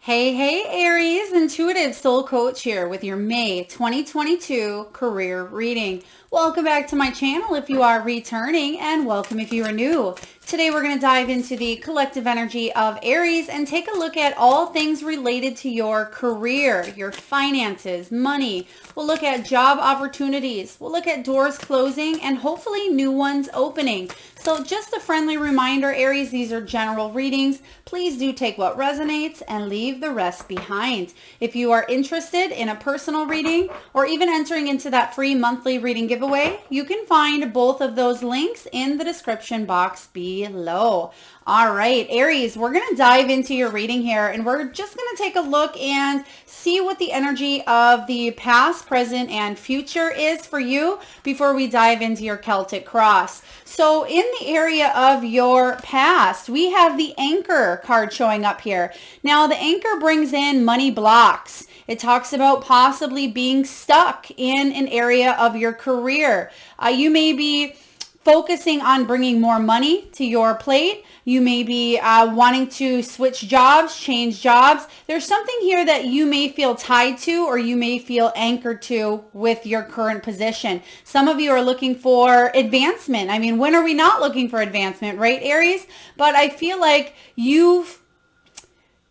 Hey, Aries, intuitive soul coach here with your May 2022 career reading. Welcome back to my channel if you are returning, and welcome if you are new. Today we're going to dive into the collective energy of Aries and take a look at all things related to your career, your finances, money. We'll look at job opportunities. We'll look at doors closing and hopefully new ones opening. So just a friendly reminder, Aries, these are general readings. Please do take what resonates and leave the rest behind. If you are interested in a personal reading or even entering into that free monthly reading giveaway, you can find both of those links in the description box below. All right, Aries, we're going to dive into your reading here, and we're just going to take a look and see what the energy of the past, present, and future is for you before we dive into your Celtic cross. So in the area of your past, we have the Anchor card showing up here. Now, the Anchor brings in money blocks. It talks about possibly being stuck in an area of your career. You may be focusing on bringing more money to your plate. You may be wanting to switch jobs, change jobs. There's something here that you may feel tied to or you may feel anchored to with your current position. Some of you are looking for advancement. I mean, when are we not looking for advancement, right, Aries? But I feel like you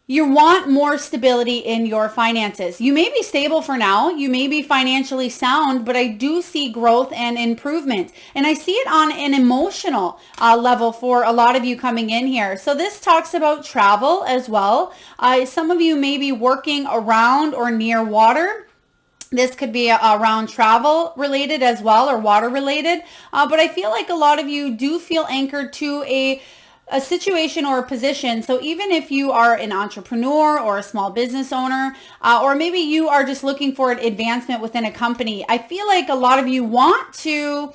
want more stability in your finances. You may be stable for now. You may be financially sound, but I do see growth and improvement. And I see it on an emotional level for a lot of you coming in here. So this talks about travel as well. Some of you may be working around or near water. This could be around travel related as well, or water related. But I feel like a lot of you do feel anchored to a situation or a position. So even if you are an entrepreneur or a small business owner, or maybe you are just looking for an advancement within a company, I feel like a lot of you want to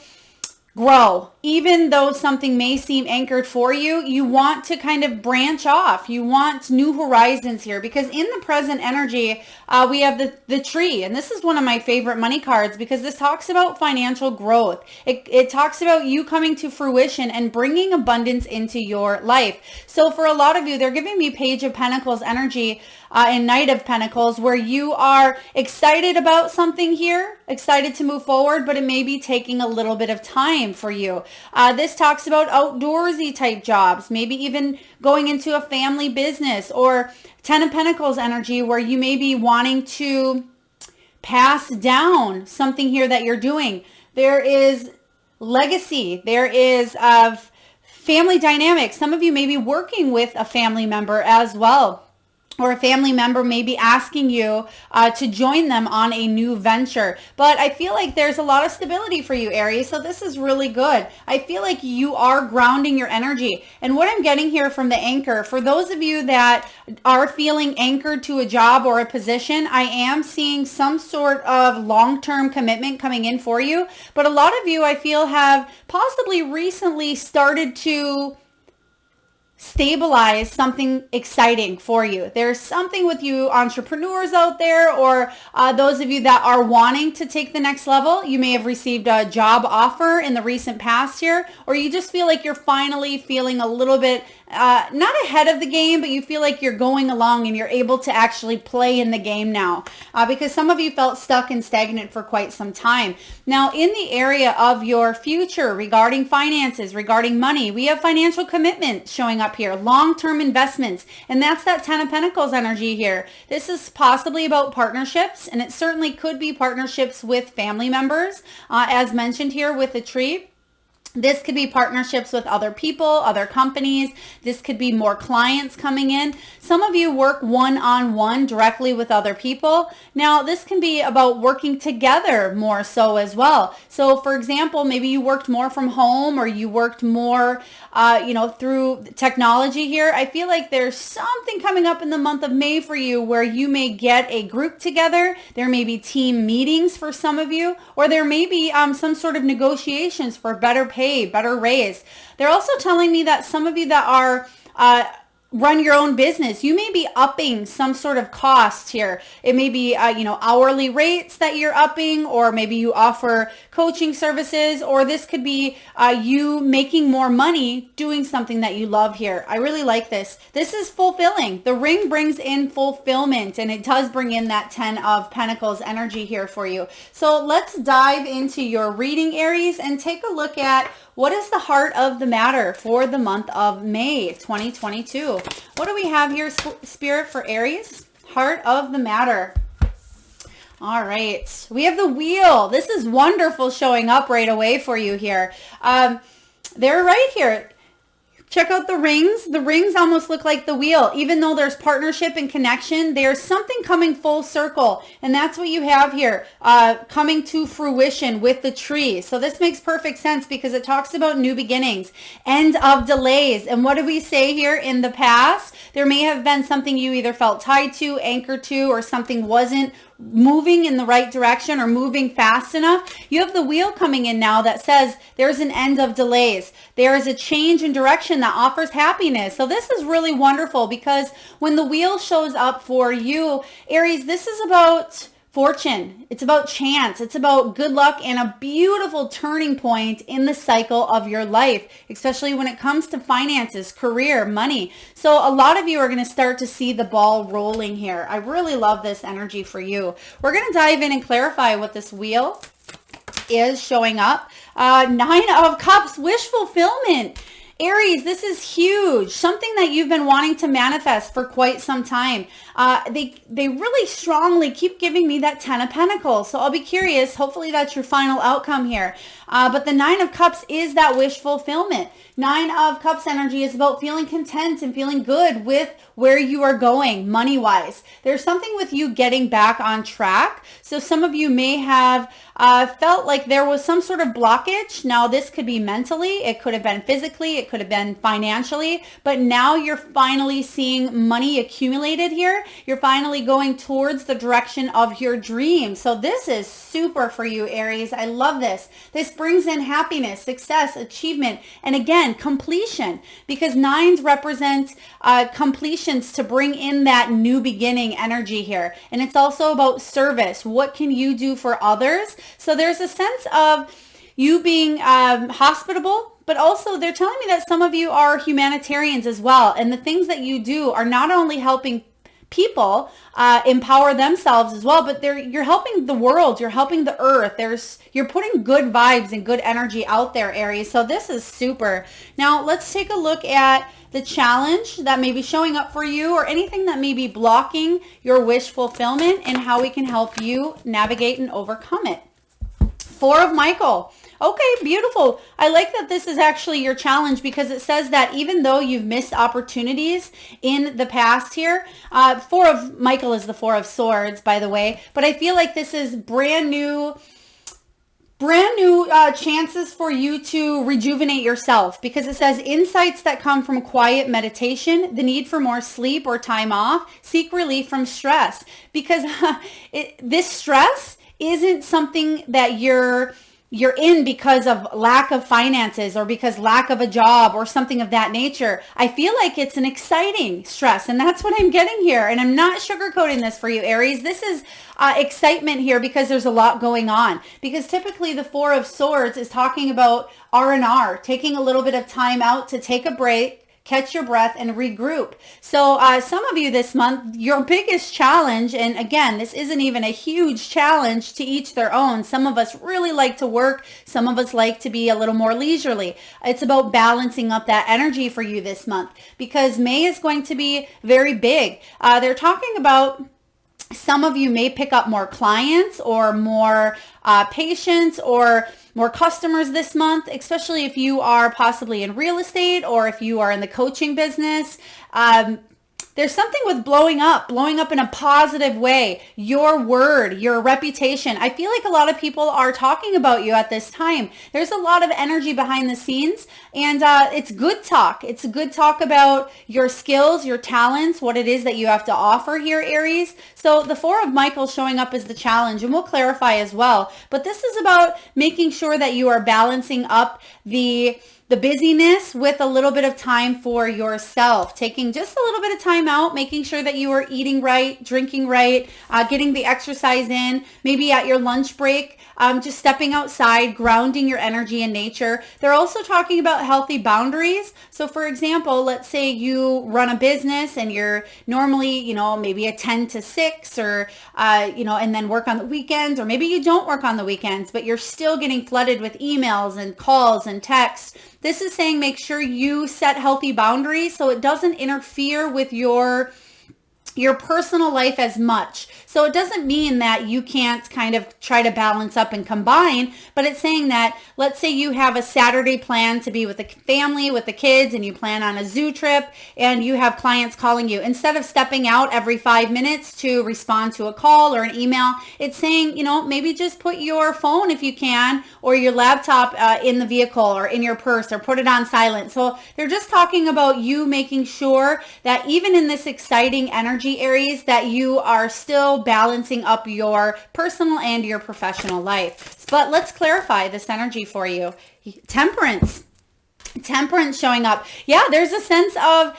grow. Even though something may seem anchored for you, you want to kind of branch off. You want new horizons here, because in the present energy, we have the tree. And this is one of my favorite money cards because this talks about financial growth. It talks about you coming to fruition and bringing abundance into your life. So for a lot of you, they're giving me Page of Pentacles energy and Knight of Pentacles, where you are excited about something here, excited to move forward, but it may be taking a little bit of time for you. This talks about outdoorsy type jobs, maybe even going into a family business, or Ten of Pentacles energy, where you may be wanting to pass down something here that you're doing. There is legacy. There is family dynamics. Some of you may be working with a family member as well, or a family member may be asking you to join them on a new venture. But I feel like there's a lot of stability for you, Aries. So this is really good. I feel like you are grounding your energy. And what I'm getting here from the Anchor, for those of you that are feeling anchored to a job or a position, I am seeing some sort of long-term commitment coming in for you. But a lot of you, I feel, have possibly recently started to stabilize something exciting for you. There's something with you entrepreneurs out there, or those of you that are wanting to take the next level. You may have received a job offer in the recent past here, or you just feel like you're finally feeling a little bit not ahead of the game, but you feel like you're going along and you're able to actually play in the game now, because some of you felt stuck and stagnant for quite some time. Now, in the area of your future regarding finances, regarding money, we have financial commitment showing up here, long-term investments, and that's that Ten of Pentacles energy here. This is possibly about partnerships, and it certainly could be partnerships with family members, as mentioned here with the tree. This could be partnerships with other people, other companies. This could be more clients coming in. Some of you work one-on-one directly with other people. Now, this can be about working together more so as well. So, for example, maybe you worked more from home, or you worked more, through technology here. I feel like there's something coming up in the month of May for you where you may get a group together. There may be team meetings for some of you, or there may be some sort of negotiations for better pay, better raise. They're also telling me that some of you that are run your own business. You may be upping some sort of cost here. It may be, hourly rates that you're upping, or maybe you offer coaching services, or this could be you making more money doing something that you love here. I really like this. This is fulfilling. The ring brings in fulfillment, and it does bring in that 10 of Pentacles energy here for you. So let's dive into your reading, Aries, and take a look at what is the heart of the matter for the month of May 2022. What do we have here, Spirit, for Aries? Heart of the matter. All right. We have the wheel. This is wonderful showing up right away for you here. They're right here. Check out the rings. The rings almost look like the wheel. Even though there's partnership and connection, there's something coming full circle. And that's what you have here, coming to fruition with the tree. So this makes perfect sense because it talks about new beginnings, end of delays. And what do we say here? In the past, there may have been something you either felt tied to, anchored to, or something wasn't moving in the right direction or moving fast enough. You have the wheel coming in now that says there's an end of delays. There is a change in direction that offers happiness. So this is really wonderful because when the wheel shows up for you, Aries, this is about fortune. It's about chance. It's about good luck and a beautiful turning point in the cycle of your life, especially when it comes to finances, career, money. So a lot of you are going to start to see the ball rolling here. I really love this energy for you. We're going to dive in and clarify what this wheel is showing up. 9 of Cups, wish fulfillment. Aries, this is huge. Something that you've been wanting to manifest for quite some time. They really strongly keep giving me that 10 of Pentacles. So I'll be curious. Hopefully that's your final outcome here. But the 9 of Cups is that wish fulfillment. 9 of Cups energy is about feeling content and feeling good with where you are going money-wise. There's something with you getting back on track. So some of you may have felt like there was some sort of blockage. Now this could be mentally, it could have been physically, it could have been financially, but now you're finally seeing money accumulated here. You're finally going towards the direction of your dreams. So this is super for you, Aries. I love this. This brings in happiness, success, achievement, and again, completion, because 9s represent completions to bring in that new beginning energy here. And it's also about service. What can you do for others? So there's a sense of you being hospitable, but also they're telling me that some of you are humanitarians as well. And the things that you do are not only helping people empower themselves as well, but you're helping the world, you're helping the earth. You're putting good vibes and good energy out there, Aries. So this is super. Now let's take a look at the challenge that may be showing up for you, or anything that may be blocking your wish fulfillment, and how we can help you navigate and overcome it. 4 of Michael. Okay, beautiful. I like that this is actually your challenge, because it says that even though you've missed opportunities in the past here, 4 of Michael is the 4 of Swords, by the way, but I feel like this is brand new chances for you to rejuvenate yourself, because it says insights that come from quiet meditation, the need for more sleep or time off, seek relief from stress, because this stress isn't something that you're in because of lack of finances or because lack of a job or something of that nature. I feel like it's an exciting stress, and that's what I'm getting here. And I'm not sugarcoating this for you, Aries. This is excitement here because there's a lot going on. Because typically the 4 of Swords is talking about R&R, taking a little bit of time out to take a break, catch your breath, and regroup. So some of you this month, your biggest challenge, and again, this isn't even a huge challenge, to each their own. Some of us really like to work. Some of us like to be a little more leisurely. It's about balancing up that energy for you this month, because May is going to be very big. They're talking about some of you may pick up more clients or more patients or more customers this month, especially if you are possibly in real estate or if you are in the coaching business. There's something with blowing up in a positive way. Your word, your reputation. I feel like a lot of people are talking about you at this time. There's a lot of energy behind the scenes, and it's good talk. It's good talk about your skills, your talents, what it is that you have to offer here, Aries. So the 4 of Michael showing up as the challenge, and we'll clarify as well. But this is about making sure that you are balancing up the the busyness with a little bit of time for yourself, taking just a little bit of time out, making sure that you are eating right, drinking right, getting the exercise in, maybe at your lunch break, just stepping outside, grounding your energy in nature. They're also talking about healthy boundaries. So for example, let's say you run a business and you're normally, maybe a 10 to 6 or, and then work on the weekends, or maybe you don't work on the weekends, but you're still getting flooded with emails and calls and texts. This is saying make sure you set healthy boundaries so it doesn't interfere with your personal life as much. So it doesn't mean that you can't kind of try to balance up and combine, but it's saying that, let's say you have a Saturday plan to be with the family, with the kids, and you plan on a zoo trip, and you have clients calling you. Instead of stepping out every 5 minutes to respond to a call or an email, it's saying, maybe just put your phone, if you can, or your laptop in the vehicle or in your purse, or put it on silent. So they're just talking about you making sure that even in this exciting energy, Aries, that you are still balancing up your personal and your professional life. But let's clarify this energy for you. Temperance showing up. Yeah, there's a sense of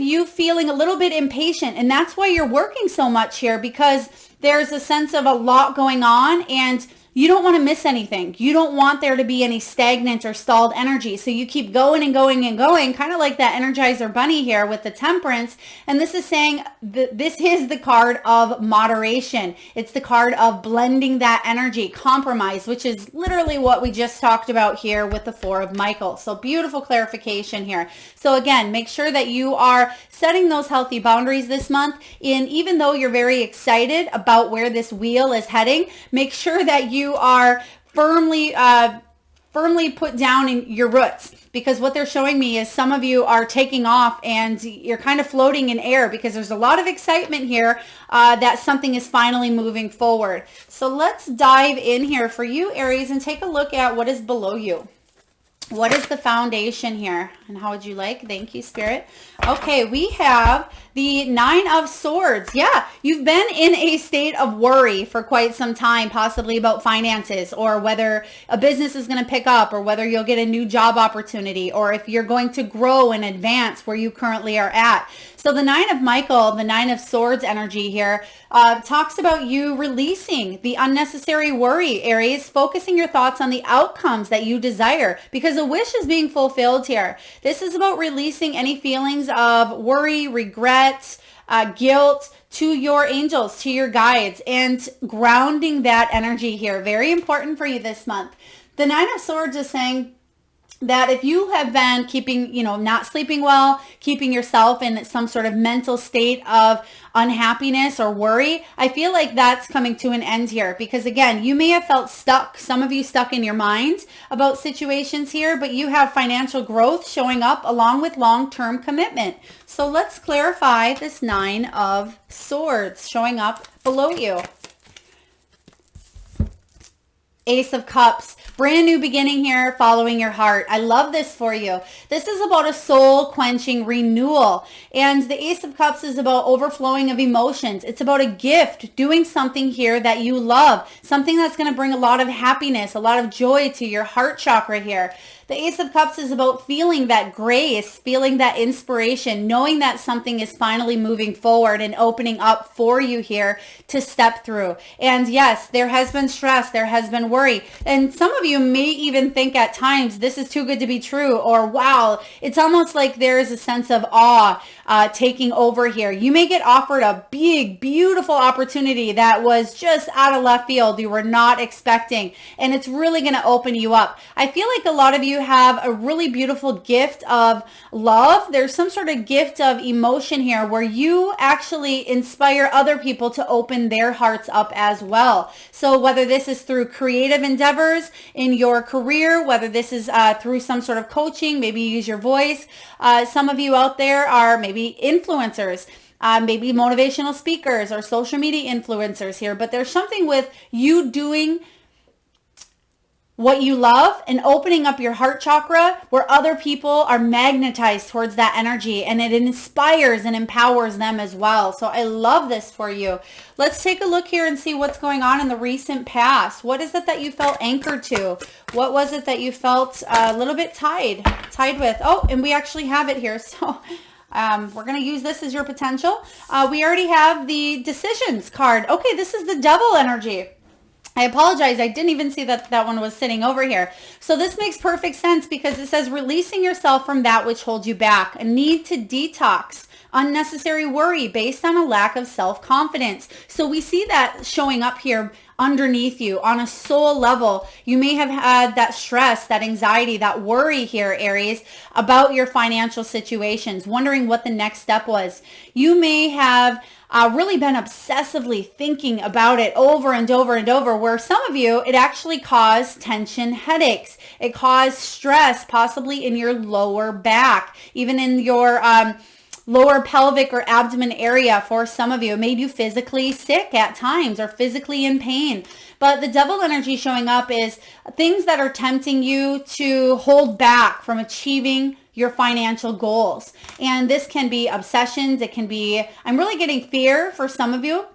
you feeling a little bit impatient, and that's why you're working so much here, because there's a sense of a lot going on and you don't want to miss anything. You don't want there to be any stagnant or stalled energy. So you keep going and going and going, kind of like that Energizer Bunny here with the Temperance. And this is saying this is the card of moderation. It's the card of blending that energy, compromise, which is literally what we just talked about here with the Four of Michael. So beautiful clarification here. So again, make sure that you are setting those healthy boundaries this month. Even though you're very excited about where this wheel is heading, make sure that you are firmly put down in your roots, because what they're showing me is some of you are taking off and you're kind of floating in air, because there's a lot of excitement here that something is finally moving forward. So let's dive in here for you, Aries, and take a look at what is below you. What is the foundation here? And how would you like? Thank you, Spirit. Okay, we have the Nine of Swords. Yeah, you've been in a state of worry for quite some time, possibly about finances, or whether a business is going to pick up, or whether you'll get a new job opportunity, or if you're going to grow and advance where you currently are at. So the Nine of Michael, the Nine of Swords energy here, talks about you releasing the unnecessary worry, Aries, focusing your thoughts on the outcomes that you desire, because a wish is being fulfilled here. This is about releasing any feelings of worry, regret, guilt to your angels, to your guides, and grounding that energy here. Very important for you this month. The Nine of Swords is saying that if you have been keeping, not sleeping well, keeping yourself in some sort of mental state of unhappiness or worry, I feel like that's coming to an end here, because again, you may have felt stuck, some of you stuck in your mind about situations here, but you have financial growth showing up along with long-term commitment. So let's clarify this Nine of Swords showing up below you. Ace of Cups, brand new beginning here, following your heart. I love this for you. This is about a soul quenching renewal. And the Ace of Cups is about overflowing of emotions. It's about a gift, doing something here that you love, something that's going to bring a lot of happiness, a lot of joy to your heart chakra here. The Ace of Cups is about feeling that grace, feeling that inspiration, knowing that something is finally moving forward and opening up for you here to step through. And yes, there has been stress, there has been worry. And some of you may even think at times, this is too good to be true, or wow, it's almost like there is a sense of awe taking over here. You may get offered a big, beautiful opportunity that was just out of left field, you were not expecting, and it's really going to open you up. I feel like a lot of you have a really beautiful gift of love. There's some sort of gift of emotion here where you actually inspire other people to open their hearts up as well. So whether this is through creative endeavors in your career, whether this is through some sort of coaching, maybe you use your voice. Some of you out there are maybe influencers. Maybe motivational speakers or social media influencers here, but there's something with you doing what you love and opening up your heart chakra where other people are magnetized towards that energy, and it inspires and empowers them as well. So I love this for you. Let's take a look here and see what's going on in the recent past. What is it that you felt anchored to? What was it that you felt a little bit tied with? Oh, and we actually have it here. So we're going to use this as your potential. We already have the decisions card. Okay, this is the devil energy. I apologize. I didn't even see that one was sitting over here. So this makes perfect sense because it says releasing yourself from that which holds you back, a need to detox, unnecessary worry based on a lack of self-confidence. So we see that showing up here underneath you on a soul level. You may have had that stress, that anxiety, that worry here, Aries, about your financial situations, wondering what the next step was. You may have really been obsessively thinking about it over and over and over, where some of you, it actually caused tension headaches. It caused stress, possibly in your lower back, even in your lower pelvic or abdomen area. For some of you, it made you physically sick at times or physically in pain. But the devil energy showing up is things that are tempting you to hold back from achieving your financial goals. And this can be obsessions. It can be, I'm really getting fear for some of you.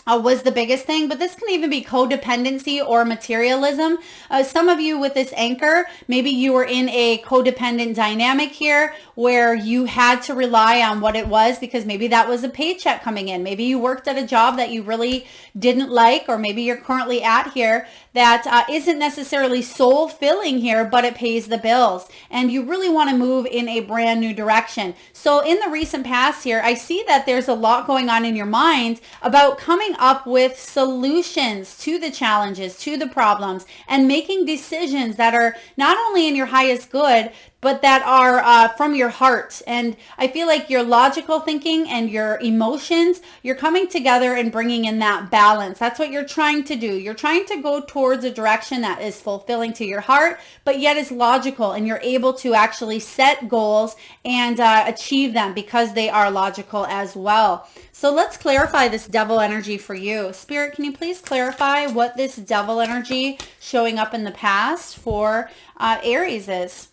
Was the biggest thing, but this can even be codependency or materialism. Some of you with this anchor, maybe you were in a codependent dynamic here where you had to rely on what it was because maybe that was a paycheck coming in. Maybe you worked at a job that you really didn't like, or maybe you're currently at here that isn't necessarily soul filling here, but it pays the bills. And you really want to move in a brand new direction. So in the recent past here, I see that there's a lot going on in your mind about coming up with solutions to the challenges, to the problems, and making decisions that are not only in your highest good, but that are from your heart. And I feel like your logical thinking and your emotions, you're coming together and bringing in that balance. That's what you're trying to do. You're trying to go towards a direction that is fulfilling to your heart, but yet is logical, and you're able to actually set goals and achieve them because they are logical as well. So let's clarify this devil energy for you. Spirit, can you please clarify what this devil energy showing up in the past for Aries is?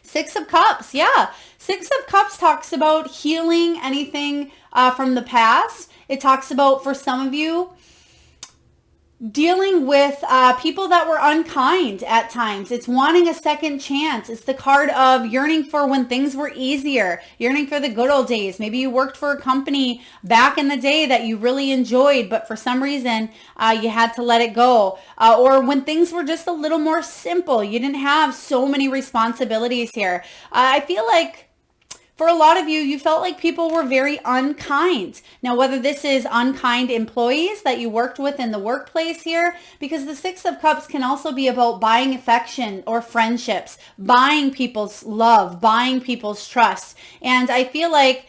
Six of Cups, yeah. Six of Cups talks about healing anything from the past. It talks about, for some of you, dealing with people that were unkind at times. It's wanting a second chance. It's the card of yearning for when things were easier, yearning for the good old days. Maybe you worked for a company back in the day that you really enjoyed, but for some reason you had to let it go. Or when things were just a little more simple. You didn't have so many responsibilities here. I feel like for a lot of you, you felt like people were very unkind. Now, whether this is unkind employees that you worked with in the workplace here, because the Six of Cups can also be about buying affection or friendships, buying people's love, buying people's trust. And I feel like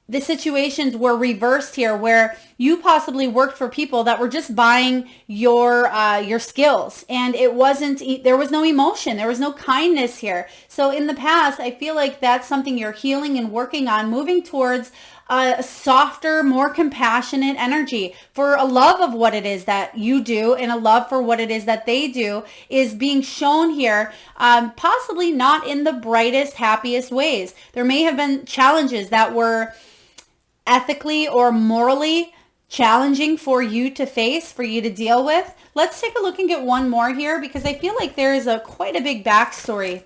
the situations were reversed here, where you possibly worked for people that were just buying your skills, and it wasn't, there was no emotion, there was no kindness here. So in the past, I feel like that's something you're healing and working on, moving towards a softer, more compassionate energy for a love of what it is that you do, and a love for what it is that they do is being shown here, possibly not in the brightest, happiest ways. There may have been challenges that were ethically or morally challenging for you to face, for you to deal with. Let's take a look and get one more here, because I feel like there is quite a big backstory.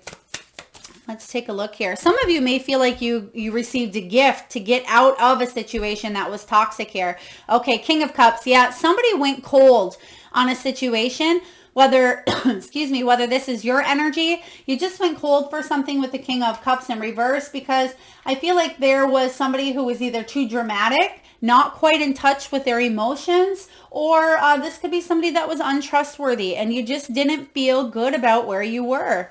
Let's take a look here. Some of you may feel like you received a gift to get out of a situation that was toxic here. Okay, King of Cups. Yeah, somebody went cold on a situation, whether, excuse me, whether this is your energy, you just went cold for something with the King of Cups in reverse, because I feel like there was somebody who was either too dramatic, not quite in touch with their emotions, or this could be somebody that was untrustworthy and you just didn't feel good about where you were.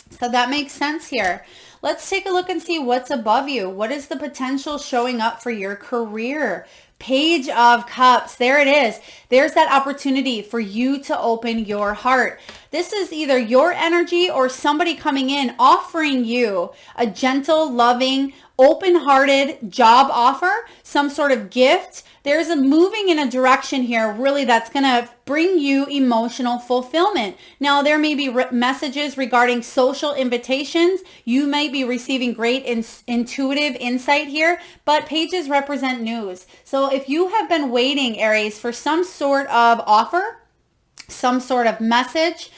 So that makes sense here. Let's take a look and see what's above you. What is the potential showing up for your career? Page of Cups. There it is. There's that opportunity for you to open your heart. This is either your energy or somebody coming in offering you a gentle, loving, open-hearted job offer, some sort of gift. There's a moving in a direction here, really, that's going to bring you emotional fulfillment. Now, there may be messages regarding social invitations. You might be receiving great intuitive insight here, but pages represent news. So if you have been waiting, Aries, for some sort of offer, some sort of message,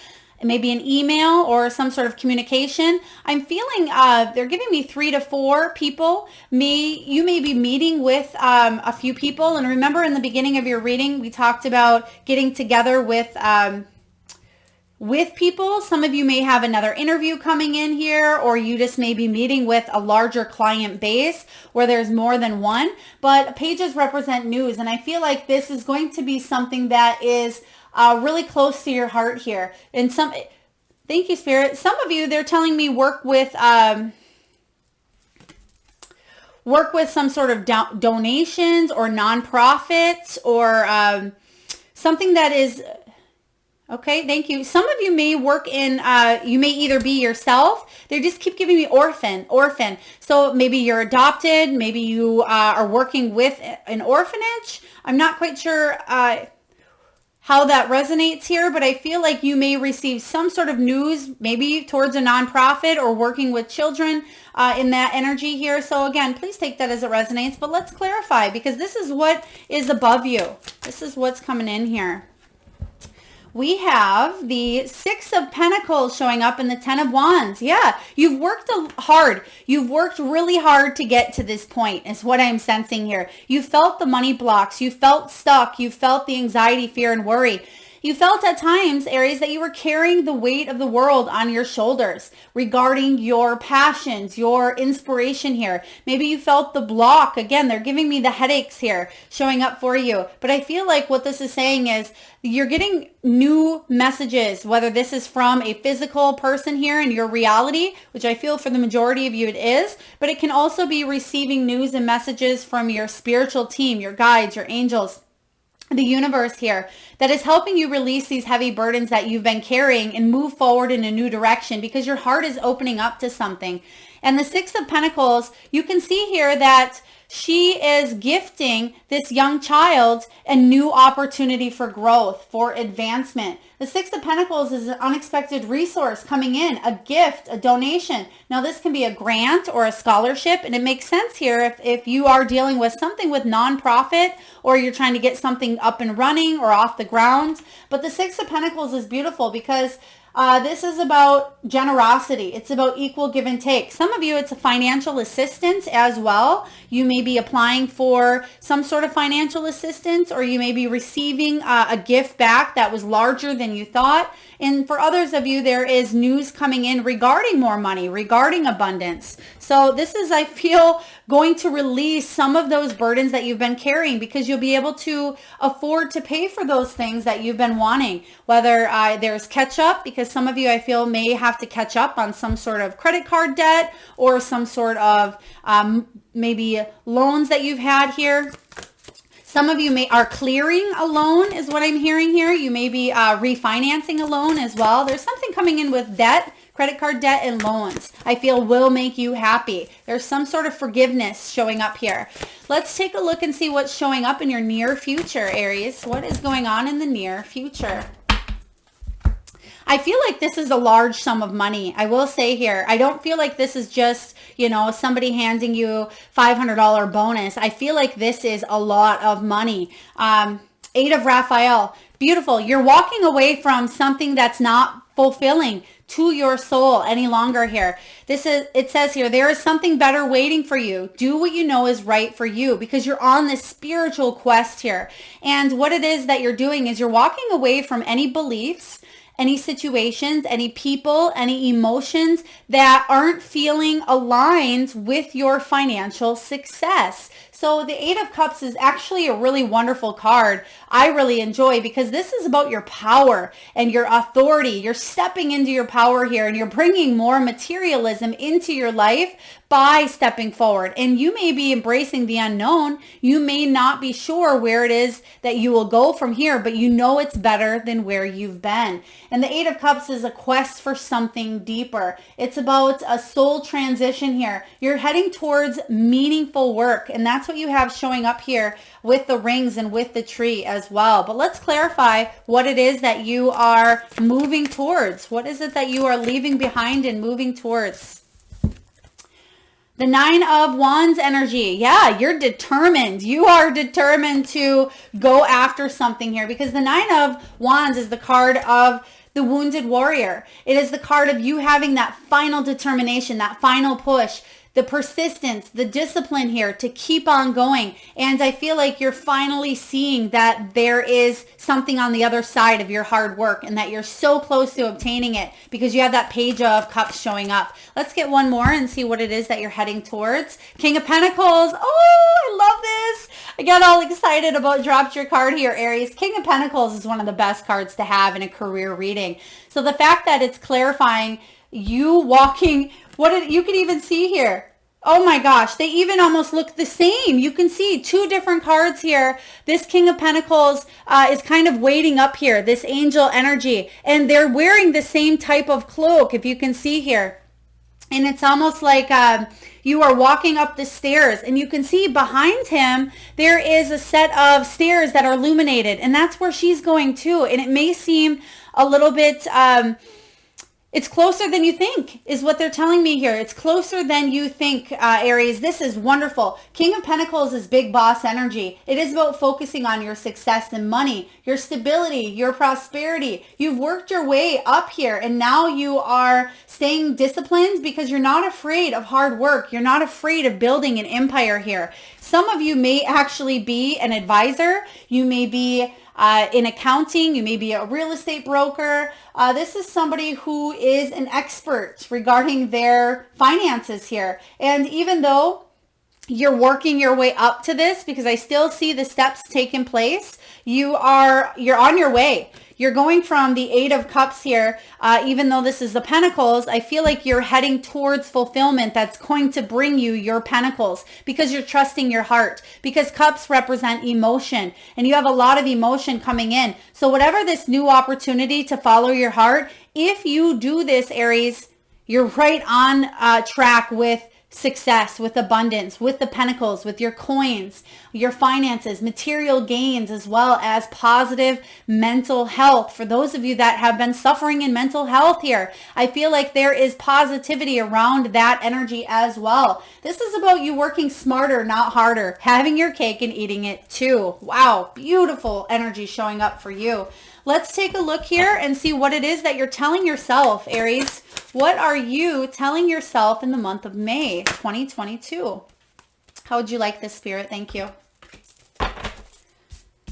maybe an email or some sort of communication, I'm feeling they're giving me 3 to 4 people. You may be meeting with a few people. And remember, in the beginning of your reading, we talked about getting together with people. Some of you may have another interview coming in here, or you just may be meeting with a larger client base where there's more than one. But pages represent news, and I feel like this is going to be something that is really close to your heart here. And thank you, Spirit. Some of you, they're telling me work with some sort of donations or nonprofits or something that is, okay, thank you. Some of you may work in, you may either be yourself. They just keep giving me orphan. So maybe you're adopted. Maybe you are working with an orphanage. I'm not quite sure how that resonates here, but I feel like you may receive some sort of news, maybe towards a nonprofit or working with children in that energy here. So again, please take that as it resonates, but let's clarify, because this is what is above you. This is what's coming in here. We have the 6 of Pentacles showing up in the 10 of Wands. Yeah, you've worked hard. You've worked really hard to get to this point, is what I'm sensing here. You felt the money blocks. You felt stuck. You felt the anxiety, fear, and worry. You felt at times, Aries, that you were carrying the weight of the world on your shoulders regarding your passions, your inspiration here. Maybe you felt the block. Again, they're giving me the headaches here showing up for you. But I feel like what this is saying is you're getting new messages, whether this is from a physical person here in your reality, which I feel for the majority of you it is, but it can also be receiving news and messages from your spiritual team, your guides, your angels, the universe here, that is helping you release these heavy burdens that you've been carrying and move forward in a new direction, because your heart is opening up to something. And the 6 of Pentacles, you can see here that she is gifting this young child a new opportunity for growth, for advancement. The 6 of Pentacles is an unexpected resource coming in, a gift, a donation. Now, this can be a grant or a scholarship, and it makes sense here if you are dealing with something with nonprofit, or you're trying to get something up and running or off the ground. But the 6 of Pentacles is beautiful because this is about generosity. It's about equal give and take. Some of you, it's a financial assistance as well. You may be applying for some sort of financial assistance, or you may be receiving a gift back that was larger than you thought. And for others of you, there is news coming in regarding more money, regarding abundance. So this is, I feel, going to release some of those burdens that you've been carrying, because you'll be able to afford to pay for those things that you've been wanting. Whether there's catch up, because some of you, I feel, may have to catch up on some sort of credit card debt or some sort of maybe loans that you've had here. Some of you are clearing a loan, is what I'm hearing here. You may be refinancing a loan as well. There's something coming in with debt, credit card debt, and loans, I feel will make you happy. There's some sort of forgiveness showing up here. Let's take a look and see what's showing up in your near future, Aries. What is going on in the near future? I feel like this is a large sum of money. I will say here, I don't feel like this is just, somebody handing you $500 bonus. I feel like this is a lot of money. 8 of Raphael, beautiful. You're walking away from something that's not fulfilling to your soul any longer here. It says here, there is something better waiting for you. Do what you know is right for you, because you're on this spiritual quest here. And what it is that you're doing is you're walking away from any beliefs, any situations, any people, any emotions that aren't feeling aligned with your financial success. So the Eight of Cups is actually a really wonderful card. I really enjoy because this is about your power and your authority. You're stepping into your power here and you're bringing more materialism into your life by stepping forward. And you may be embracing the unknown. You may not be sure where it is that you will go from here, but you know it's better than where you've been. And the Eight of Cups is a quest for something deeper. It's about a soul transition here. You're heading towards meaningful work, and that's what you have showing up here with the rings and with the tree as well. But let's clarify what it is that you are moving towards. What is it that you are leaving behind and moving towards? The Nine of Wands energy. Yeah, you're determined. You are determined to go after something here because the Nine of Wands is the card of the wounded warrior. It is the card of you having that final determination, that final push, the persistence, the discipline here to keep on going. And I feel like you're finally seeing that there is something on the other side of your hard work and that you're so close to obtaining it because you have that Page of Cups showing up. Let's get one more and see what it is that you're heading towards. King of Pentacles. Oh, I love this. I got all excited about dropped your card here, Aries. King of Pentacles is one of the best cards to have in a career reading. So the fact that it's clarifying you walking, you can even see here. Oh my gosh, they even almost look the same. You can see two different cards here. This King of Pentacles is kind of waiting up here, this angel energy, and they're wearing the same type of cloak, if you can see here. And it's almost like you are walking up the stairs, and you can see behind him, there is a set of stairs that are illuminated, and that's where she's going too. And it may seem a little bit... it's closer than you think is what they're telling me here. It's closer than you think, Aries. This is wonderful. King of Pentacles is big boss energy. It is about focusing on your success and money, your stability, your prosperity. You've worked your way up here and now you are staying disciplined because you're not afraid of hard work. You're not afraid of building an empire here. Some of you may actually be an advisor. You may be in accounting, you may be a real estate broker. This is somebody who is an expert regarding their finances here. And even though you're working your way up to this, because I still see the steps taking place, you're on your way. You're going from the Eight of Cups here, even though this is the Pentacles, I feel like you're heading towards fulfillment that's going to bring you your Pentacles because you're trusting your heart, because Cups represent emotion and you have a lot of emotion coming in. So whatever this new opportunity to follow your heart, if you do this, Aries, you're right on track with success, with abundance, with the Pentacles, with your coins, your finances, material gains, as well as positive mental health. For those of you that have been suffering in mental health here, I feel like there is positivity around that energy as well. This is about you working smarter, not harder, having your cake and eating it too. Wow, beautiful energy showing up for you. Let's take a look here and see what it is that you're telling yourself, Aries. What are you telling yourself in the month of May 2022? How would you like this, Spirit? Thank you.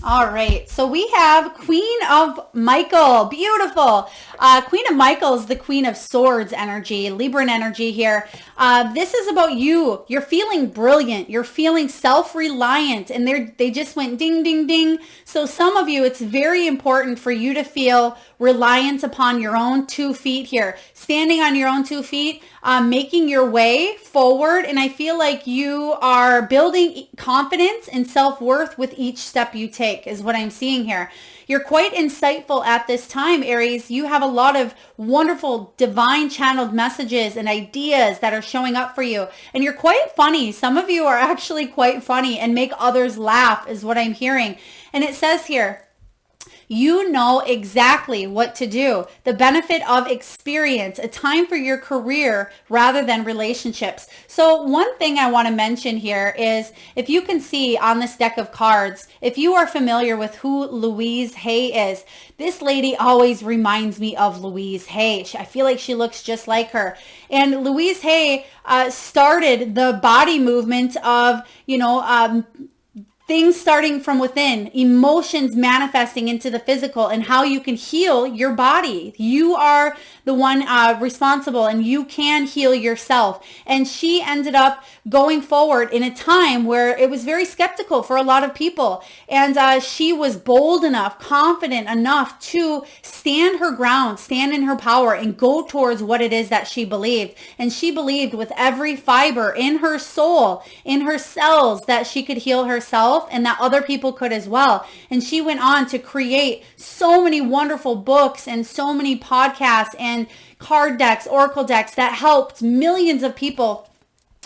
All right, so we have Queen of Michael. Beautiful. Queen of Michael is the Queen of Swords energy, Libran energy here. This is about you. You're feeling brilliant. You're feeling self-reliant, and they just went ding, ding, ding. So some of you, it's very important for you to feel reliant upon your own 2 feet here, standing on your own 2 feet, making your way forward. And I feel like you are building confidence and self-worth with each step you take is what I'm seeing here. You're quite insightful at this time, Aries. You have a lot of wonderful divine channeled messages and ideas that are showing up for you. And you're quite funny. Some of you are actually quite funny and make others laugh is what I'm hearing. And it says here, you know exactly what to do. The benefit of experience, a time for your career rather than relationships. So one thing I want to mention here is if you can see on this deck of cards, if you are familiar with who Louise Hay is, this lady always reminds me of Louise Hay. I feel like she looks just like her. And Louise Hay started the body movement of, things starting from within, emotions manifesting into the physical, and how you can heal your body. You are the one responsible, and you can heal yourself. And she ended up going forward in a time where it was very skeptical for a lot of people. And she was bold enough, confident enough to stand her ground, stand in her power, and go towards what it is that she believed. And she believed with every fiber in her soul, in her cells, that she could heal herself and that other people could as well. And she went on to create so many wonderful books and so many podcasts and card decks, oracle decks that helped millions of people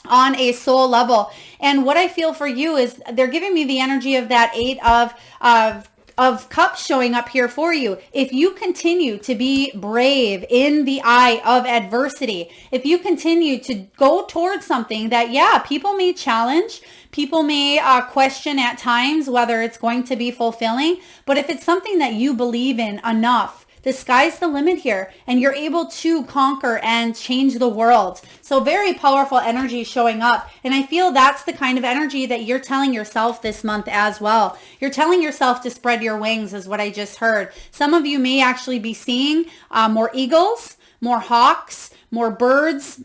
on a soul level. And what I feel for you is they're giving me the energy of that eight of cups showing up here for you. If you continue to be brave in the eye of adversity, if you continue to go towards something that, yeah, people may challenge, people may question at times whether it's going to be fulfilling, but if it's something that you believe in enough, the sky's the limit here, and you're able to conquer and change the world. So very powerful energy showing up. And I feel that's the kind of energy that you're telling yourself this month as well. You're telling yourself to spread your wings is what I just heard. Some of you may actually be seeing more eagles, more hawks, more birds.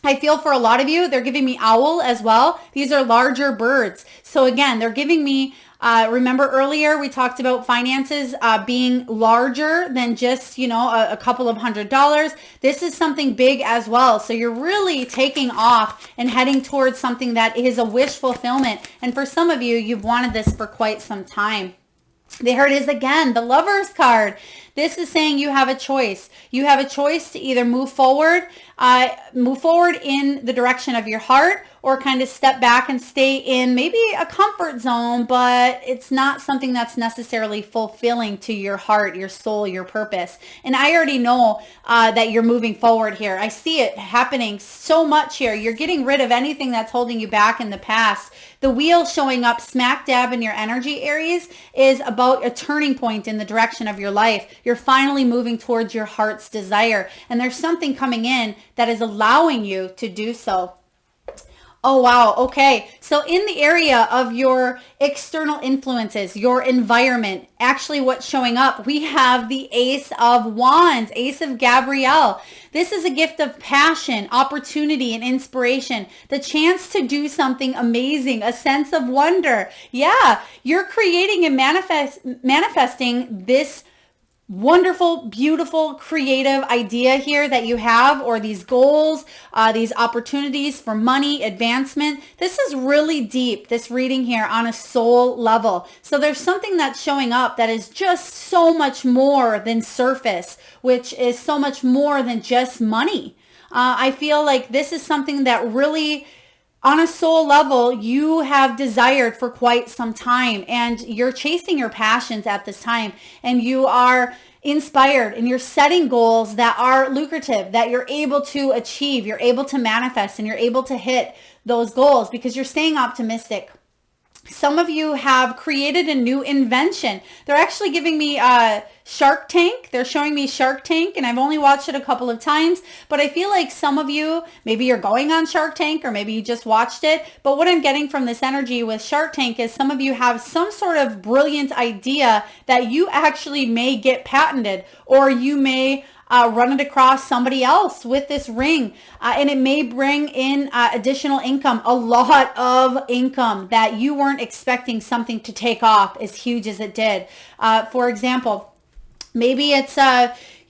I feel for a lot of you, they're giving me owl as well. These are larger birds. So again, they're giving me, remember earlier we talked about finances being larger than just, a couple of $100s. This is something big as well. So you're really taking off and heading towards something that is a wish fulfillment. And for some of you, you've wanted this for quite some time. There it is again, the Lovers card. This is saying you have a choice. You have a choice to either move forward in the direction of your heart, or kind of step back and stay in maybe a comfort zone, but it's not something that's necessarily fulfilling to your heart, your soul, your purpose. And I already know that you're moving forward here. I see it happening so much here. You're getting rid of anything that's holding you back in the past. The wheel showing up smack dab in your energy, Aries, is about a turning point in the direction of your life. You're finally moving towards your heart's desire. And there's something coming in that is allowing you to do so. Oh, wow. Okay. So in the area of your external influences, your environment, actually what's showing up, we have the Ace of Wands, Ace of Gabrielle. This is a gift of passion, opportunity, and inspiration. The chance to do something amazing, a sense of wonder. Yeah, you're creating and manifesting this wonderful, beautiful, creative idea here that you have, or these goals, these opportunities for money, advancement. This is really deep, this reading here on a soul level. So there's something that's showing up that is just so much more than surface, which is so much more than just money. I feel like this is something that really, on a soul level, you have desired for quite some time, and you're chasing your passions at this time, and you are inspired, and you're setting goals that are lucrative, that you're able to achieve, you're able to manifest, and you're able to hit those goals because you're staying optimistic. Some of you have created a new invention. They're actually giving me Shark Tank. They're showing me Shark Tank, and I've only watched it a couple of times, but I feel like some of you, maybe you're going on Shark Tank, or maybe you just watched it. But what I'm getting from this energy with Shark Tank is some of you have some sort of brilliant idea that you actually may get patented, or you may run it across somebody else with this ring, and it may bring in additional income, a lot of income that you weren't expecting something to take off as huge as it did. For example, maybe it's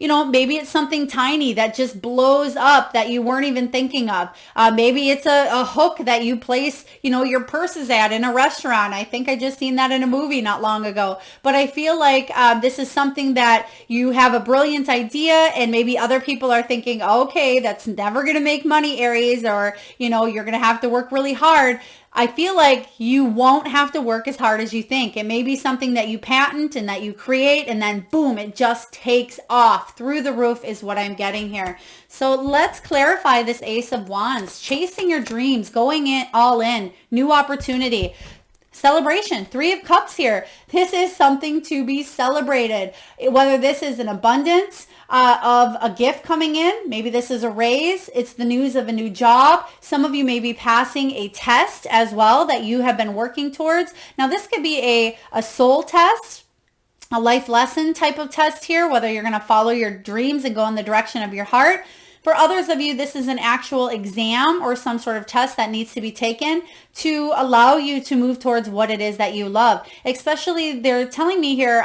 maybe it's something tiny that just blows up that you weren't even thinking of. Maybe it's a hook that you place, your purses at in a restaurant. I think I just seen that in a movie not long ago. But I feel like this is something that you have a brilliant idea, and maybe other people are thinking, okay, that's never going to make money, Aries, or, you're going to have to work really hard. I feel like you won't have to work as hard as you think. It may be something that you patent and that you create, and then boom, it just takes off through the roof is what I'm getting here. So let's clarify this Ace of Wands. Chasing your dreams, going in all in, new opportunity. Celebration, 3 of Cups here. This is something to be celebrated. Whether this is an abundance of a gift coming in, maybe this is a raise, it's the news of a new job. Some of you may be passing a test as well that you have been working towards. Now this could be a soul test, a life lesson type of test here, whether you're going to follow your dreams and go in the direction of your heart. For others of you, this is an actual exam or some sort of test that needs to be taken to allow you to move towards what it is that you love. Especially, they're telling me here,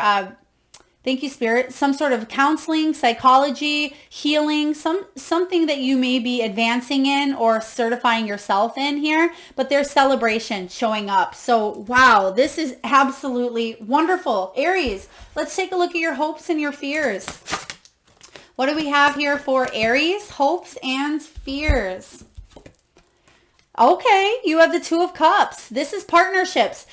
thank you, Spirit, some sort of counseling, psychology, healing, something that you may be advancing in or certifying yourself in here, but there's celebration showing up. So, wow, this is absolutely wonderful. Aries, let's take a look at your hopes and your fears. What do we have here for Aries? Hopes and fears. Okay, you have the 2 of Cups. This is partnerships.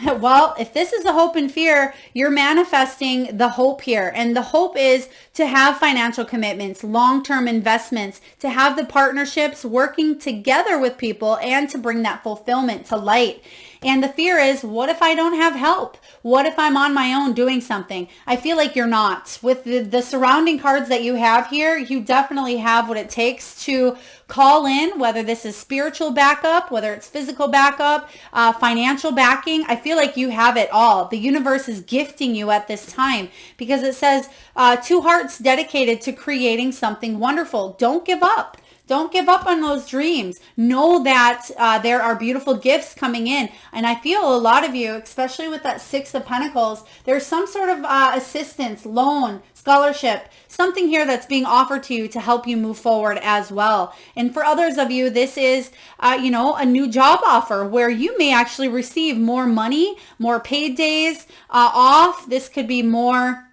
Well, if this is a hope and fear, you're manifesting the hope here. And the hope is to have financial commitments, long-term investments, to have the partnerships working together with people and to bring that fulfillment to light. And the fear is, what if I don't have help? What if I'm on my own doing something? I feel like you're not. With the surrounding cards that you have here, you definitely have what it takes to call in, whether this is spiritual backup, whether it's physical backup, financial backing. I feel like you have it all. The universe is gifting you at this time because it says 2 hearts dedicated to creating something wonderful. Don't give up. Don't give up on those dreams. Know that there are beautiful gifts coming in. And I feel a lot of you, especially with that 6 of Pentacles, there's some sort of assistance, loan, scholarship, something here that's being offered to you to help you move forward as well. And for others of you, this is, a new job offer where you may actually receive more money, more paid days off. This could be more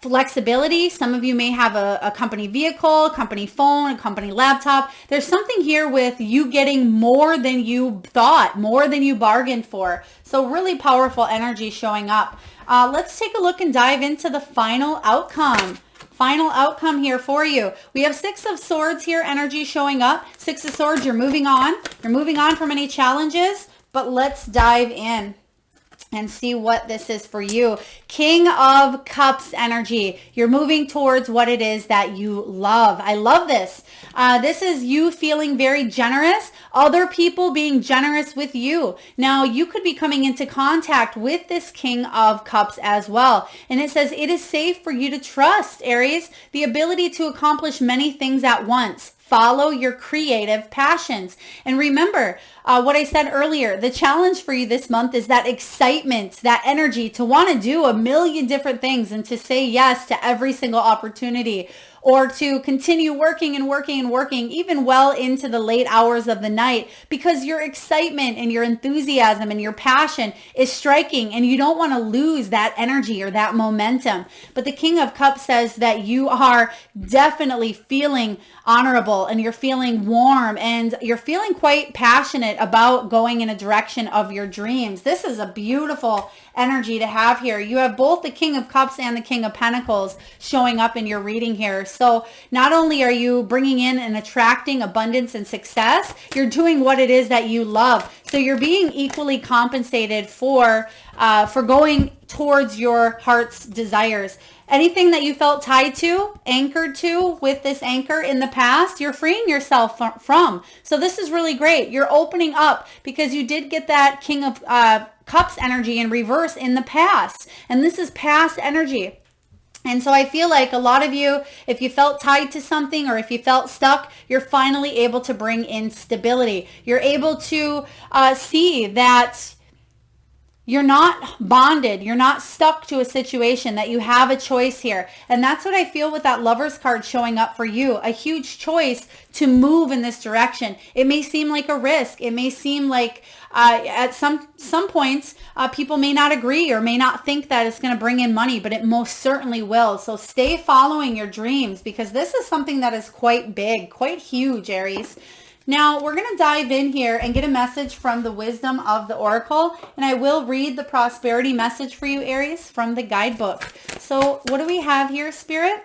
flexibility. Some of you may have a company vehicle, company phone, a company laptop. There's something here with you getting more than you thought, more than you bargained for. So really powerful energy showing up. Let's take a look and dive into the final outcome. Final outcome here for you. We have 6 of Swords here, energy showing up. 6 of Swords, you're moving on. You're moving on from any challenges, but let's dive in and see what this is for you. King of Cups energy. You're moving towards what it is that you love. I love this. This is you feeling very generous, other people being generous with you. Now, you could be coming into contact with this King of Cups as well. And it says it is safe for you to trust, Aries, the ability to accomplish many things at once. Follow your creative passions. And remember what I said earlier, the challenge for you this month is that excitement, that energy to want to do a million different things and to say yes to every single opportunity, or to continue working and working and working even well into the late hours of the night because your excitement and your enthusiasm and your passion is striking and you don't want to lose that energy or that momentum. But the King of Cups says that you are definitely feeling honorable and you're feeling warm and you're feeling quite passionate about going in a direction of your dreams. This is a beautiful energy to have here. You have both the King of Cups and the King of Pentacles showing up in your reading here. So not only are you bringing in and attracting abundance and success, you're doing what it is that you love. So you're being equally compensated for going towards your heart's desires. Anything that you felt tied to, anchored to with this anchor in the past, you're freeing yourself from. So this is really great. You're opening up because you did get that King of Cups energy in reverse in the past. And this is past energy. And so I feel like a lot of you, if you felt tied to something or if you felt stuck, you're finally able to bring in stability. You're able to see that you're not bonded. You're not stuck to a situation, that you have a choice here. And that's what I feel with that Lover's card showing up for you. A huge choice to move in this direction. It may seem like a risk. It may seem like at some points, people may not agree or may not think that it's going to bring in money, but it most certainly will. So stay following your dreams because this is something that is quite big, quite huge, Aries. Now, we're going to dive in here and get a message from the Wisdom of the Oracle, and I will read the prosperity message for you, Aries, from the guidebook. So what do we have here, Spirit?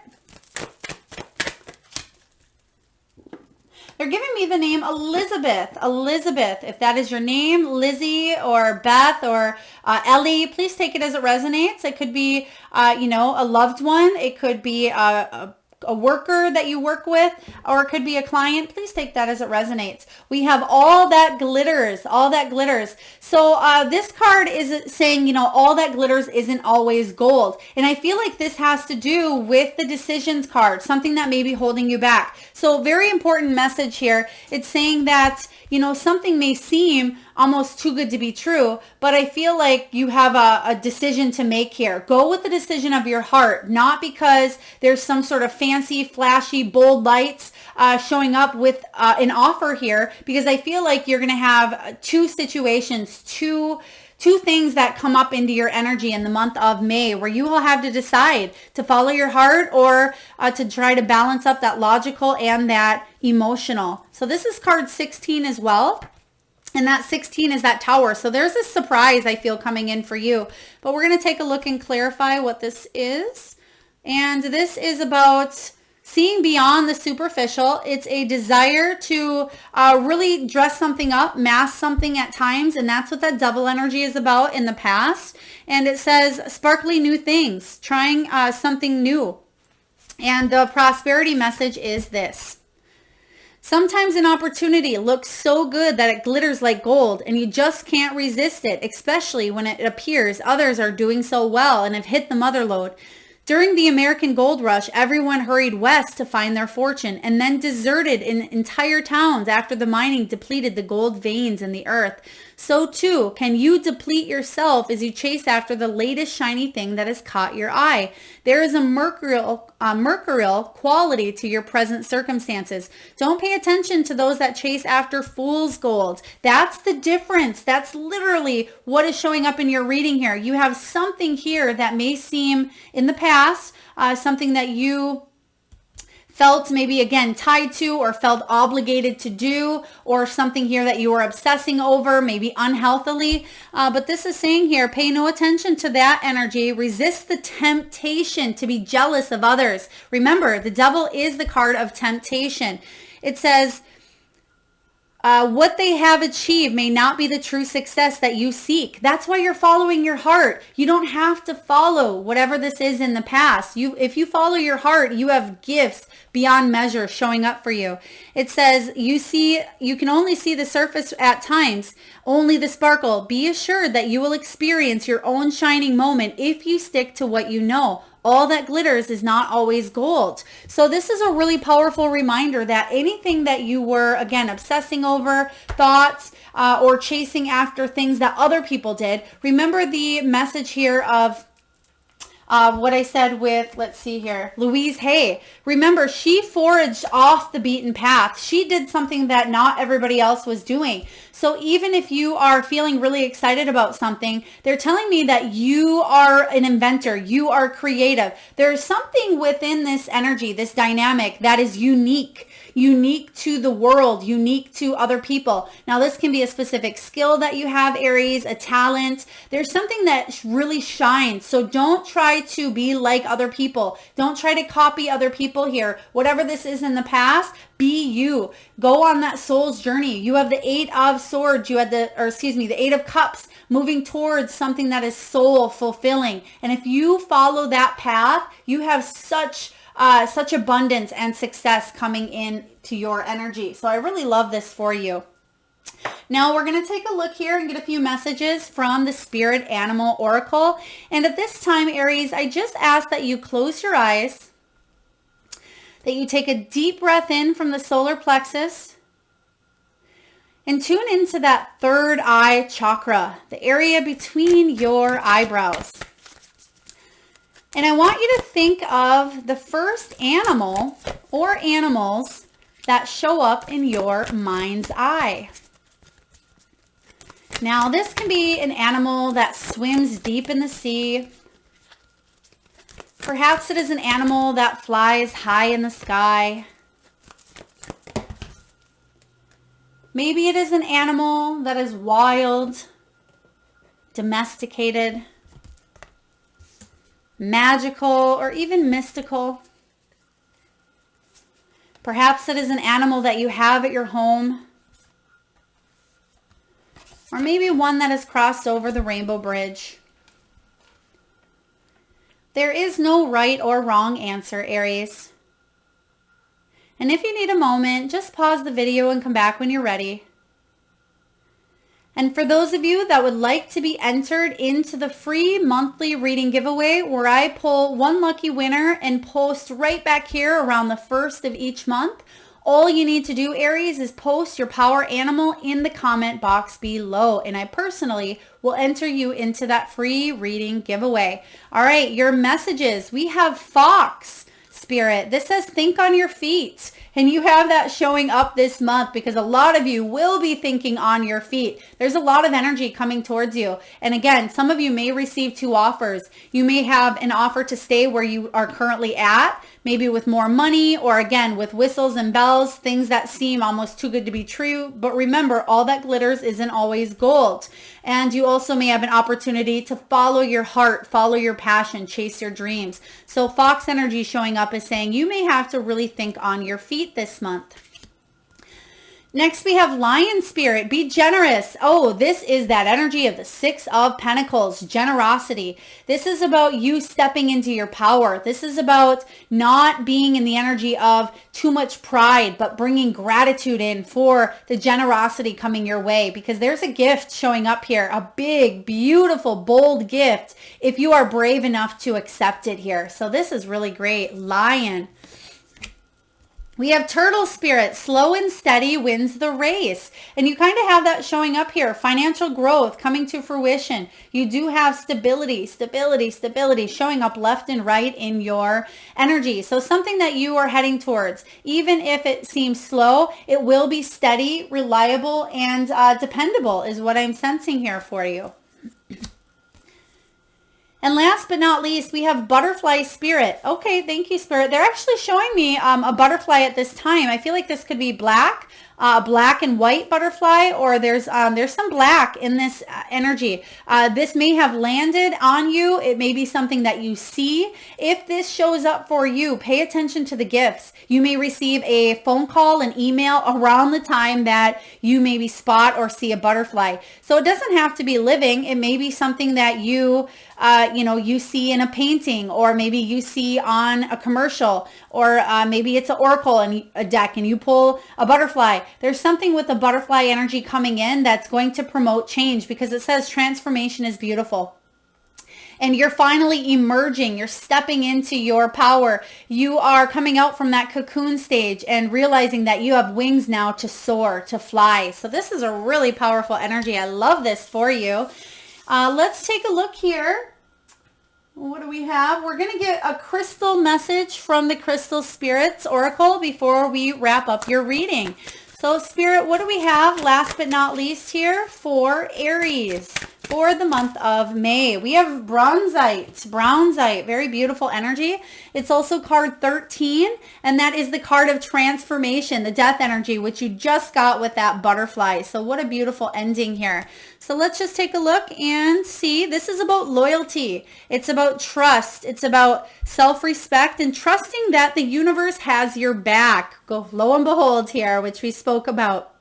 They're giving me the name Elizabeth. Elizabeth, if that is your name, Lizzie or Beth or Ellie, please take it as it resonates. It could be, a loved one. It could be a worker that you work with, or it could be a client. Please take that as it resonates. We have all that glitters, all that glitters. So this card is saying, all that glitters isn't always gold. And I feel like this has to do with the decisions card, something that may be holding you back. So very important message here. It's saying that, something may seem almost too good to be true, but I feel like you have a decision to make here. Go with the decision of your heart, not because there's some sort of fancy, flashy, bold lights showing up with an offer here, because I feel like you're going to have two situations, two things that come up into your energy in the month of May, where you will have to decide to follow your heart or to try to balance up that logical and that emotional. So this is card 16 as well. And that 16 is that Tower. So there's a surprise I feel coming in for you. But we're going to take a look and clarify what this is. And this is about seeing beyond the superficial. It's a desire to really dress something up, mask something at times. And that's what that Devil energy is about in the past. And it says sparkly new things, trying something new. And the prosperity message is this. Sometimes an opportunity looks so good that it glitters like gold and you just can't resist it, especially when it appears others are doing so well and have hit the mother lode. During the American gold rush, everyone hurried west to find their fortune and then deserted in entire towns after the mining depleted the gold veins in the earth. So too, can you deplete yourself as you chase after the latest shiny thing that has caught your eye? There is a mercurial quality to your present circumstances. Don't pay attention to those that chase after fool's gold. That's the difference. That's literally what is showing up in your reading here. You have something here that may seem in the past, something that you felt maybe again tied to or felt obligated to do, or something here that you were obsessing over, maybe unhealthily. But this is saying here, pay no attention to that energy. Resist the temptation to be jealous of others. Remember, the Devil is the card of temptation. It says, what they have achieved may not be the true success that you seek. That's why you're following your heart. You don't have to follow whatever this is in the past. If you follow your heart, you have gifts beyond measure showing up for you. It says you can only see the surface at times, only the sparkle. Be assured that you will experience your own shining moment if you stick to what you know. All that glitters is not always gold. So this is a really powerful reminder that anything that you were, again, obsessing over, thoughts, or chasing after things that other people did. Remember the message here of what I said with, let's see here, Louise Hay. Remember, she foraged off the beaten path. She did something that not everybody else was doing. So even if you are feeling really excited about something, they're telling me that you are an inventor. You are creative. There's something within this energy, this dynamic that is unique to the world, unique to other people. Now, this can be a specific skill that you have, Aries, a talent. There's something that really shines. So don't try to be like other people. Don't try to copy other people here. Whatever this is in the past, be you. Go on that soul's journey. You have the 8 of Swords. You had the 8 of Cups, moving towards something that is soul fulfilling. And if you follow that path, you have such abundance and success coming in to your energy. So I really love this for you. Now we're going to take a look here and get a few messages from the Spirit Animal Oracle. And at this time, Aries, I just ask that you close your eyes, that you take a deep breath in from the solar plexus and tune into that third eye chakra, the area between your eyebrows. And I want you to think of the first animal or animals that show up in your mind's eye. Now, this can be an animal that swims deep in the sea. Perhaps it is an animal that flies high in the sky. Maybe it is an animal that is wild, domesticated, magical, or even mystical. Perhaps it is an animal that you have at your home, or maybe one that has crossed over the rainbow bridge. There is no right or wrong answer, Aries. And if you need a moment, just pause the video and come back when you're ready. And for those of you that would like to be entered into the free monthly reading giveaway, where I pull one lucky winner and post right back here around the 1st of each month, all you need to do, Aries, is post your power animal in the comment box below, and I personally will enter you into that free reading giveaway. All right, your messages. We have Fox Spirit. This says think on your feet. And you have that showing up this month because a lot of you will be thinking on your feet. There's a lot of energy coming towards you. And again, some of you may receive 2 offers. You may have an offer to stay where you are currently at, maybe with more money, or again, with whistles and bells, things that seem almost too good to be true. But remember, all that glitters isn't always gold. And you also may have an opportunity to follow your heart, follow your passion, chase your dreams. So Fox energy showing up is saying you may have to really think on your feet this month. Next, we have Lion Spirit. Be generous. Oh, this is that energy of the 6 of Pentacles, generosity. This is about you stepping into your power. This is about not being in the energy of too much pride, but bringing gratitude in for the generosity coming your way, because there's a gift showing up here, a big, beautiful, bold gift if you are brave enough to accept it here. So this is really great. Lion. We have Turtle Spirit. Slow and steady wins the race. And you kind of have that showing up here. Financial growth coming to fruition. You do have stability showing up left and right in your energy. So something that you are heading towards. Even if it seems slow, it will be steady, reliable, and dependable is what I'm sensing here for you. And last but not least, we have Butterfly Spirit. Okay, thank you, Spirit. They're actually showing me a butterfly at this time. I feel like this could be black and white butterfly, or there's some black in this energy. This may have landed on you. It may be something that you see. If this shows up for you, pay attention to the gifts. You may receive a phone call, an email around the time that you maybe spot or see a butterfly. So it doesn't have to be living. It may be something that you see in a painting, or maybe you see on a commercial, or maybe it's an oracle and a deck and you pull a butterfly. There's something with the butterfly energy coming in that's going to promote change, because it says transformation is beautiful. And you're finally emerging. You're stepping into your power. You are coming out from that cocoon stage and realizing that you have wings now to soar, to fly. So this is a really powerful energy. I love this for you. Let's take a look here. What do we have? We're going to get a crystal message from the Crystal Spirits Oracle before we wrap up your reading. So Spirit, what do we have last but not least here for Aries for the month of May? We have Bronzite, very beautiful energy. It's also card 13, and that is the card of transformation, the death energy, which you just got with that butterfly. So what a beautiful ending here. So let's just take a look and see. This is about loyalty. It's about trust. It's about self-respect and trusting that the universe has your back. Go lo and behold here, which we spoke about.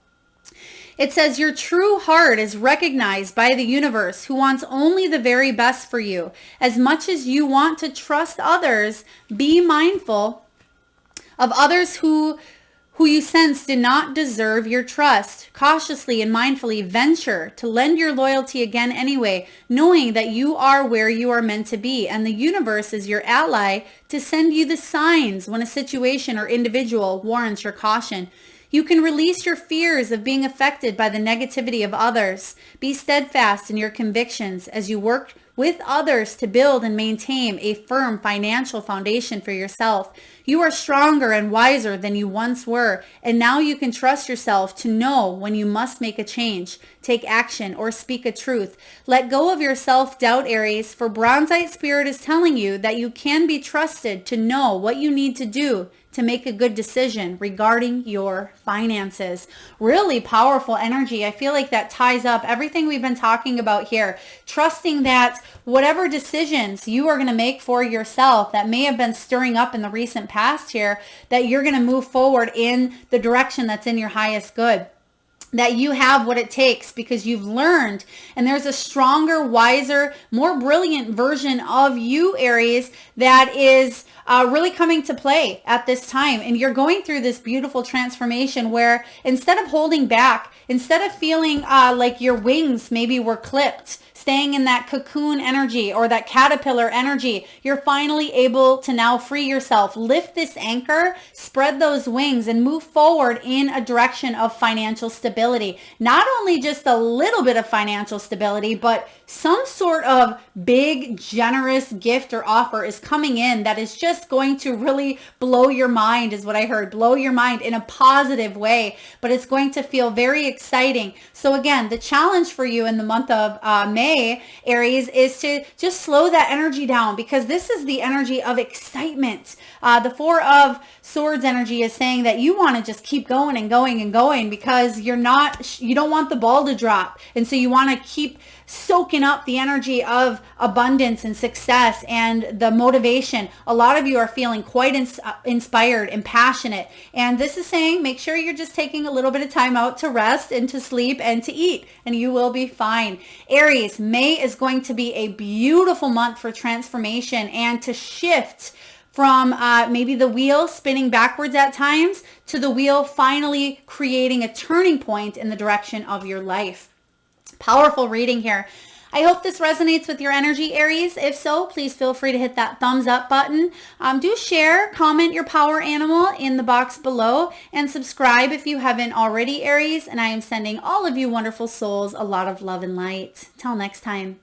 It says your true heart is recognized by the universe, who wants only the very best for you. As much as you want to trust others, be mindful of others who you sense do not deserve your trust. Cautiously and mindfully venture to lend your loyalty again anyway, knowing that you are where you are meant to be, and the universe is your ally to send you the signs when a situation or individual warrants your caution. You can release your fears of being affected by the negativity of others. Be steadfast in your convictions as you work with others to build and maintain a firm financial foundation for yourself. You are stronger and wiser than you once were, and now you can trust yourself to know when you must make a change, take action, or speak a truth. Let go of your self-doubt, Aries, for Bronzite Spirit is telling you that you can be trusted to know what you need to do to make a good decision regarding your finances. Really powerful energy. I feel like that ties up everything we've been talking about here. Trusting that whatever decisions you are going to make for yourself that may have been stirring up in the recent past here, that you're going to move forward in the direction that's in your highest good. That you have what it takes because you've learned, and there's a stronger, wiser, more brilliant version of you, Aries, that is really coming to play at this time. And you're going through this beautiful transformation where instead of holding back, instead of feeling like your wings maybe were clipped, staying in that cocoon energy or that caterpillar energy, you're finally able to now free yourself, lift this anchor, spread those wings, and move forward in a direction of financial stability. Not only just a little bit of financial stability, but some sort of big, generous gift or offer is coming in that is just going to really blow your mind, is what I heard. Blow your mind in a positive way, but it's going to feel very exciting. So again, the challenge for you in the month of May, Aries, is to just slow that energy down, because this is the energy of excitement. The Four of Swords energy is saying that you want to just keep going and going and going because you don't want the ball to drop. And so you want to keep soaking up the energy of abundance and success and the motivation. A lot of you are feeling quite inspired and passionate. And this is saying, make sure you're just taking a little bit of time out to rest and to sleep and to eat, and you will be fine. Aries, May is going to be a beautiful month for transformation and to shift from maybe the wheel spinning backwards at times to the wheel finally creating a turning point in the direction of your life. Powerful reading here. I hope this resonates with your energy, Aries. If so, please feel free to hit that thumbs up button. Do share, comment your power animal in the box below, and subscribe if you haven't already, Aries. And I am sending all of you wonderful souls a lot of love and light. Till next time.